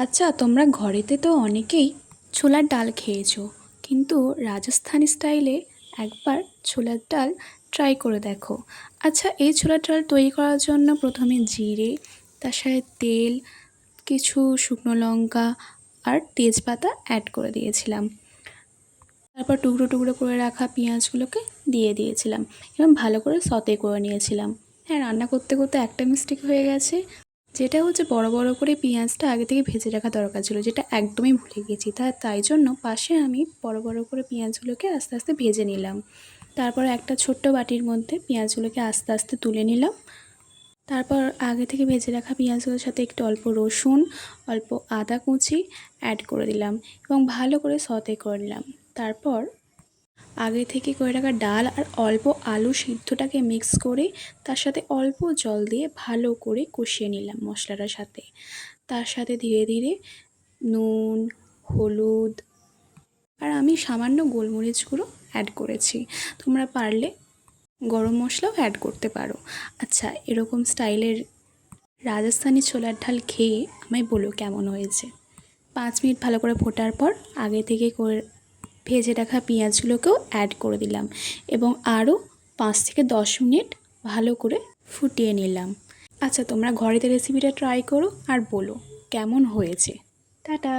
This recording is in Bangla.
আচ্ছা, তোমরা ঘরেতে তো অনেকেই ছোলার ডাল খেয়েছো, কিন্তু রাজস্থানি স্টাইলে একবার ছোলার ডাল ট্রাই করে দেখো। আচ্ছা, এই ছোলার ডাল তৈরি করার জন্য প্রথমে জিরে, তার সাথে তেল, কিছু শুকনো লঙ্কা আর তেজপাতা অ্যাড করে দিয়েছিলাম। তারপর টুকরো টুকরো করে রাখা পেঁয়াজগুলোকে দিয়ে দিয়েছিলাম এবং ভালো করে সতে করে নিয়েছিলাম। হ্যাঁ, রান্না করতে করতে একটা মিস্টেক হয়ে গেছে, যেটা হচ্ছে বড় বড় করে পেঁয়াজটা আগে থেকে ভেজে রাখা দরকার ছিল, যেটা একদমই ভুলে গেছি। তাই জন্য পাশে আমি বড় বড় করে পেঁয়াজগুলোকে আস্তে আস্তে ভেজে নিলাম। তারপর একটা ছোট্ট বাটির মধ্যে পেঁয়াজগুলোকে আস্তে আস্তে তুলে নিলাম। তারপর আগে থেকে ভেজে রাখা পেঁয়াজগুলোর সাথে একটু অল্প রসুন, অল্প আদা কুচি অ্যাড করে দিলাম এবং ভালো করে সতে করলাম। তারপর আগে থেকে করে রাখা ডাল আর অল্প আলু সিদ্ধটাকে মিক্স করে তার সাথে অল্প জল দিয়ে ভালো করে কষিয়ে নিলাম মশলাটার সাথে। তার সাথে ধীরে ধীরে নুন, হলুদ আর আমি সামান্য গোলমরিচ গুঁড়ো অ্যাড করেছি। তোমরা পারলে গরম মশলাও অ্যাড করতে পারো। আচ্ছা, এরকম স্টাইলের রাজস্থানি ছোলার ডাল খেয়ে আমায় বলো কেমন হয়েছে। 5 মিনিট ভালো করে ফোটার পর আগে থেকে ভেজে রাখা পেঁয়াজগুলোকেও অ্যাড করে দিলাম এবং আরও 5 থেকে 10 মিনিট ভালো করে ফুটিয়ে নিলাম। আচ্ছা, তোমরা ঘরেতে রেসিপিটা ট্রাই করো আর বলো কেমন হয়েছে। টাটা।